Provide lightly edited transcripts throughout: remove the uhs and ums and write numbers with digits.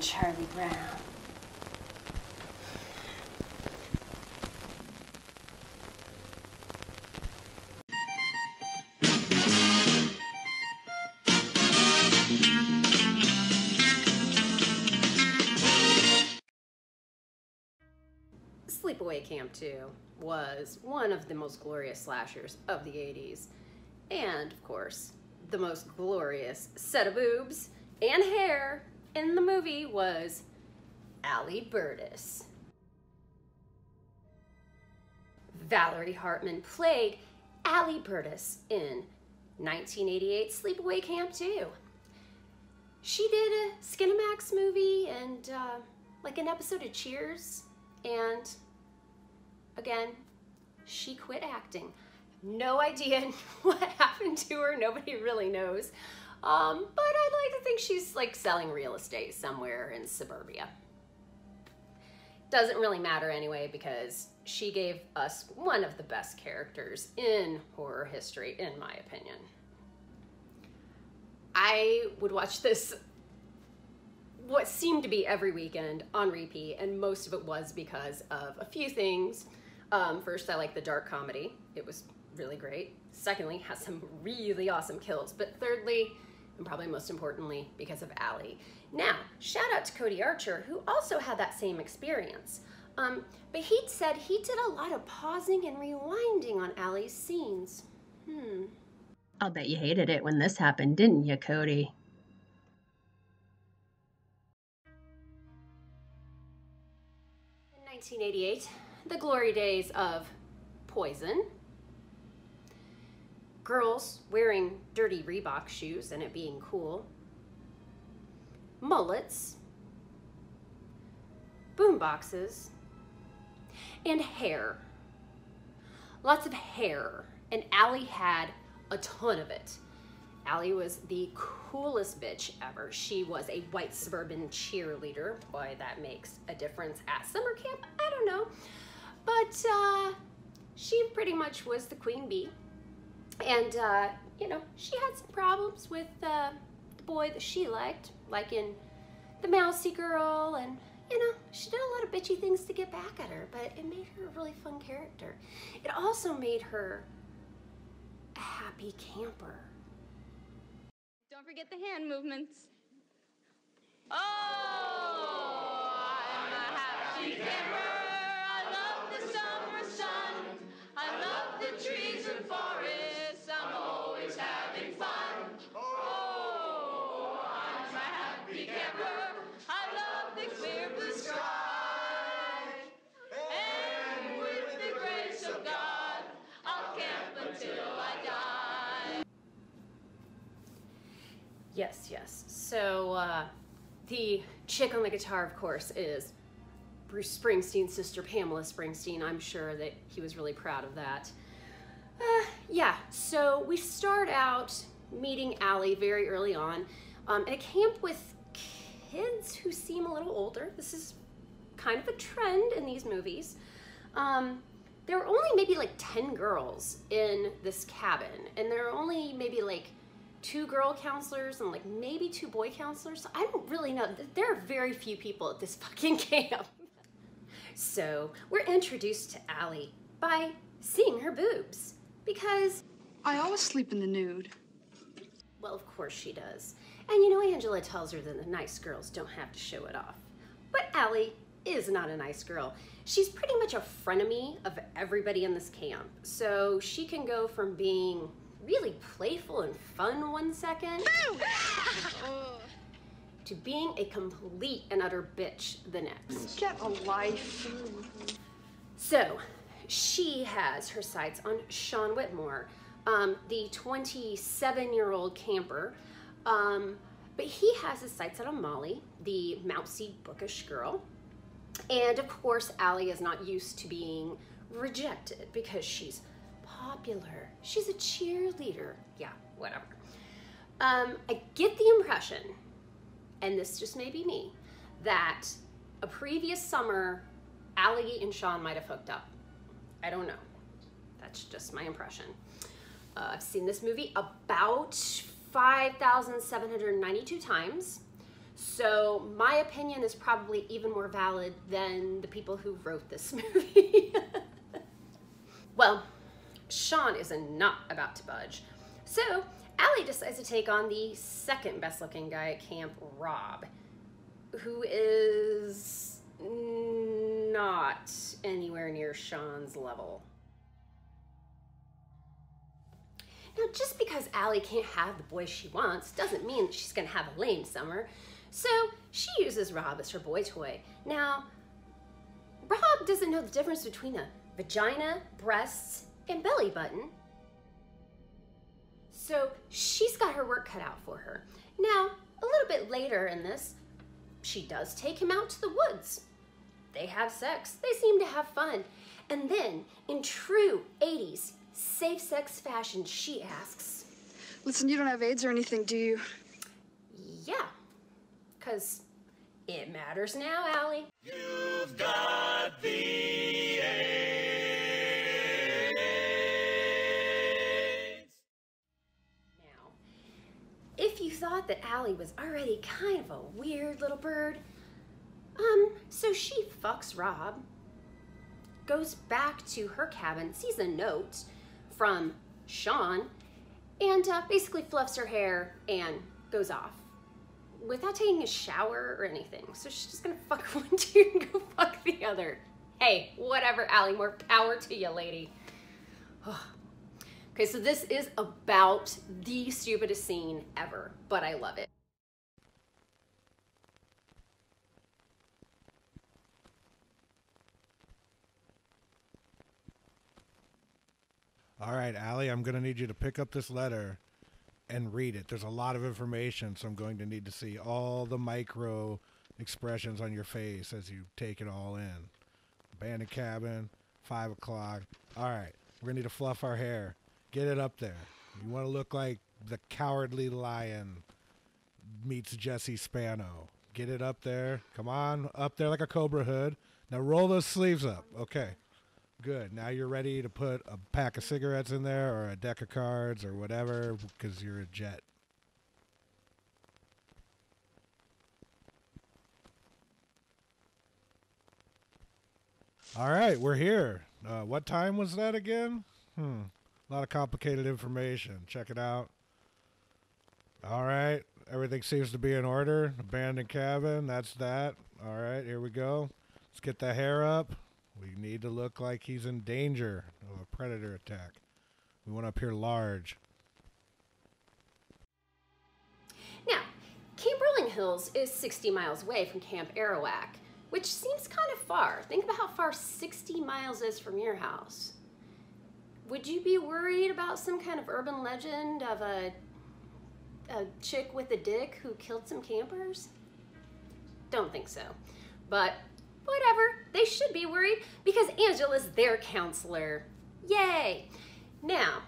Charlie Brown. Sleepaway Camp 2 was one of the most glorious slashers of the 80s. And, of course, the most glorious set of boobs and hair in the movie was Allie Burtis. Valerie Hartman played Allie Burtis in 1988 Sleepaway Camp 2. She did a Skinamax movie and like an episode of Cheers, and again, she quit acting. No idea what happened to her, nobody really knows. But I'd like to think she's like selling real estate somewhere in suburbia. Doesn't really matter anyway, because she gave us one of the best characters in horror history, in my opinion. I would watch this what seemed to be every weekend on repeat, and most of it was because of a few things. First, I like the dark comedy. It was really great. Secondly, has some really awesome kills. But thirdly, and probably most importantly, because of Allie. Now, shout out to Cody Archer, who also had that same experience. But he said he did a lot of pausing and rewinding on Allie's scenes. I'll bet you hated it when this happened, didn't you, Cody? In 1988, the glory days of Poison, girls wearing dirty Reebok shoes and it being cool, mullets, boomboxes, and hair. Lots of hair, and Allie had a ton of it. Allie was the coolest bitch ever. She was a white suburban cheerleader. Boy, that makes a difference at summer camp. I don't know. But she pretty much was the queen bee. And, you know, she had some problems with the boy that she liked, like in The Mousy Girl, and, you know, she did a lot of bitchy things to get back at her, but it made her a really fun character. It also made her a happy camper. Don't forget the hand movements. Oh, I'm a happy camper. I love the summer sun. I love the trees and forests. I'm always having fun. Oh, I'm a happy camper. I love the clear blue sky. And with the grace of God, I'll camp until I die. Yes, yes. So the chick on the guitar, of course, is Bruce Springsteen's sister, Pamela Springsteen. I'm sure that he was really proud of that. Yeah, so we start out meeting Allie very early on at a camp with kids who seem a little older. This is kind of a trend in these movies. There were only maybe like 10 girls in this cabin, and there are only maybe like 2 girl counselors and like maybe 2 boy counselors. I don't really know. There are very few people at this fucking camp. So we're introduced to Allie by seeing her boobs, because I always sleep in the nude. well, of course she does. And you know, Angela tells her that the nice girls don't have to show it off. But Allie is not a nice girl. She's pretty much a frenemy of everybody in this camp. So she can go from being really playful and fun one second to being a complete and utter bitch the next. Get a life. So she has her sights on Sean Whitmore, the 27-year-old camper, but he has his sights on Molly, the mousy, bookish girl. And of course, Allie is not used to being rejected because she's popular. She's a cheerleader. Yeah, whatever. I get the impression, and this just may be me, that a previous summer, Allie and Sean might have hooked up. I don't know. That's just my impression. I've seen this movie about 5,792 times. So my opinion is probably even more valid than the people who wrote this movie. Well, Sean is not about to budge. So Allie decides to take on the second best looking guy at camp, Rob, who is not anywhere near Sean's level. Now, just because Allie can't have the boy she wants doesn't mean that she's gonna have a lame summer. So she uses Rob as her boy toy. Now, Rob doesn't know the difference between a vagina, breasts, and belly button. So she's got her work cut out for her. Now, a little bit later in this, she does take him out to the woods. They have sex. They seem to have fun. And then, in true 80s safe sex fashion, she asks, Listen, you don't have AIDS or anything, do you? yeah, because it matters now, Allie. You've got the AIDS. Now, if you thought that Allie was already kind of a weird little bird, so she fucks Rob, goes back to her cabin, sees a note from Sean, and basically fluffs her hair and goes off without taking a shower or anything. So she's just gonna fuck one dude and go fuck the other. Hey, whatever, Allie, more power to you, lady. Okay, so this is about the stupidest scene ever, but I love it. All right, Allie, I'm going to need you to pick up this letter and read it. There's a lot of information, so I'm going to need to see all the micro expressions on your face as you take it all in. Abandoned cabin, 5 o'clock. All right, we're going to need to fluff our hair. Get it up there. You want to look like the Cowardly Lion meets Jesse Spano. Get it up there. Come on, up there like a cobra hood. Now roll those sleeves up. Okay. Good. Now you're ready to put a pack of cigarettes in there or a deck of cards or whatever because you're a jet. All right, we're here. What time was that again? A lot of complicated information. Check it out. All right. Everything seems to be in order. Abandoned cabin. That's that. All right, here we go. Let's get the hair up. We need to look like he's in danger of a predator attack. We want to appear large. Now, Camp Rolling Hills is 60 miles away from Camp Arawak, which seems kind of far. Think about how far 60 miles is from your house. Would you be worried about some kind of urban legend of a chick with a dick who killed some campers? Don't think so. But whatever, they should be worried because Angela's their counselor. Yay! Now,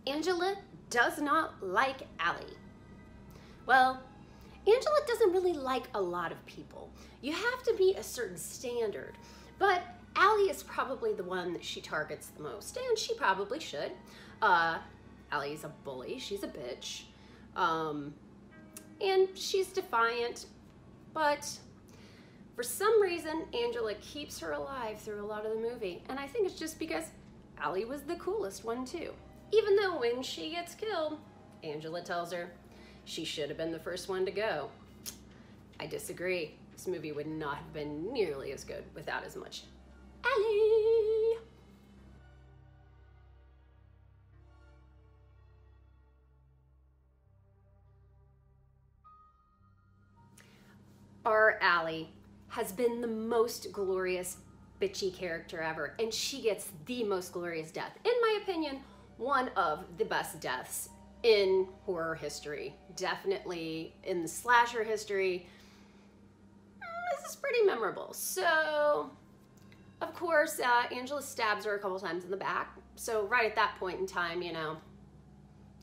Angela does not like Allie. Well, Angela doesn't really like a lot of people. You have to meet a certain standard, but Allie is probably the one that she targets the most, and she probably should. Allie's a bully, she's a bitch, and she's defiant, but for some reason, Angela keeps her alive through a lot of the movie. And I think it's just because Allie was the coolest one too. Even though when she gets killed, Angela tells her she should have been the first one to go. I disagree. This movie would not have been nearly as good without as much Allie. Our Allie has been the most glorious bitchy character ever, and she gets the most glorious death. In my opinion, one of the best deaths in horror history. Definitely in the slasher history. This is pretty memorable. So, of course, Angela stabs her a couple times in the back. So right at that point in time, you know,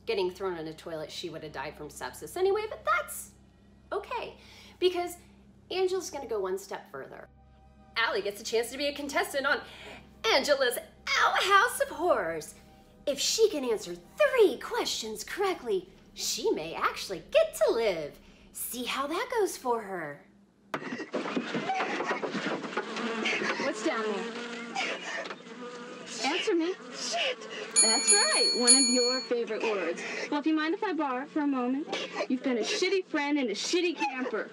getting thrown in a toilet, she would have died from sepsis anyway, but that's okay, because Angela's gonna go one step further. Allie gets a chance to be a contestant on Angela's Outhouse of Horrors. If she can answer 3 questions correctly, she may actually get to live See how that goes for her. What's down there? Answer me. Shit. That's right. One of your favorite words. Well, if you mind if I borrow it for a moment? You've been a shitty friend and a shitty camper.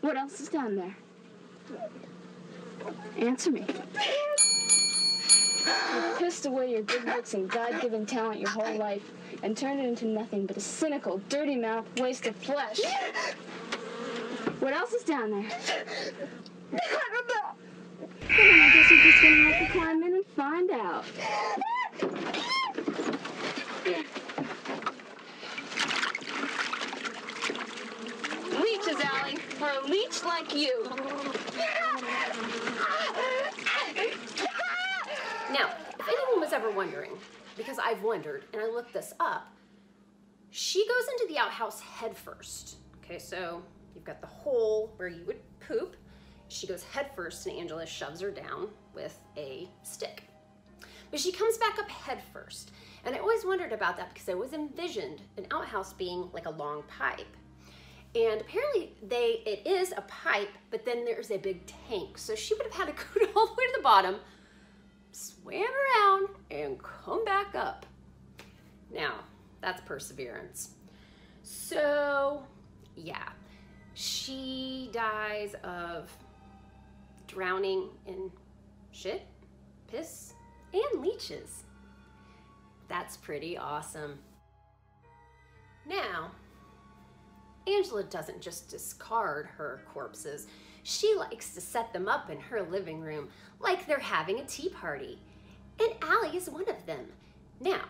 What else is down there? Answer me. You've pissed away your good looks and God-given talent your whole life and turned it into nothing but a cynical, dirty-mouthed waste of flesh. What else is down there? I don't know. Well, then I guess you're just gonna have to climb in and find out. Leeches, Allie. For a leech like you. Now, if anyone was ever wondering, because I've wondered, and I looked this up, she goes into the outhouse head first. Okay, so you've got the hole where you would poop. She goes head first, and Angela shoves her down with a stick. But she comes back up head first. And I always wondered about that because I always envisioned an outhouse being like a long pipe. And apparently it is a pipe, but then there's a big tank. So she would have had to go all the way to the bottom, swam around, and come back up. Now, that's perseverance. So, yeah, she dies of drowning in shit, piss, and leeches. That's pretty awesome. Now, Angela doesn't just discard her corpses. She likes to set them up in her living room like they're having a tea party. And Allie is one of them. Now,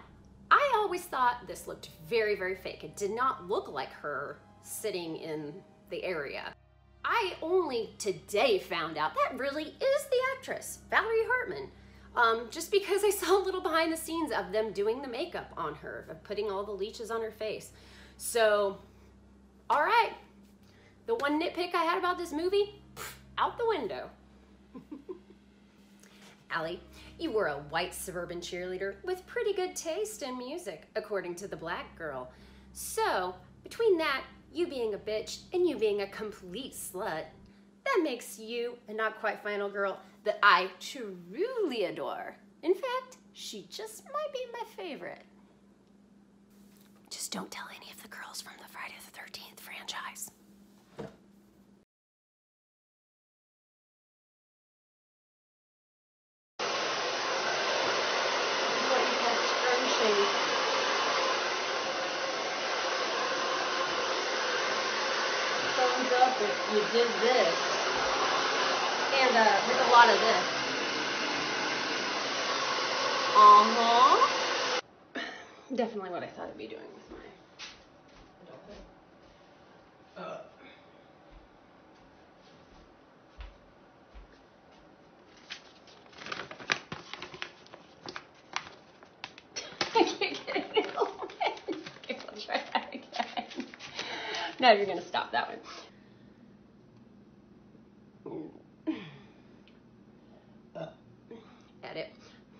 I always thought this looked very, very fake. It did not look like her sitting in the area. I only today found out that really is the actress, Valerie Hartman. Just because I saw a little behind the scenes of them doing the makeup on her, of putting all the leeches on her face. So, all right, the one nitpick I had about this movie, out the window. Allie, you were a white suburban cheerleader with pretty good taste in music, according to the black girl. So, between that, you being a bitch and you being a complete slut, that makes you a not quite final girl that I truly adore. In fact, she just might be my favorite. Just don't tell any of the girls from the Friday the 13th franchise. Thumbs up if you did this. And with a lot of this. Definitely what I thought I'd be doing with my adulthood. I can't get it open. Okay, let's try that again. Now you're gonna stop that one.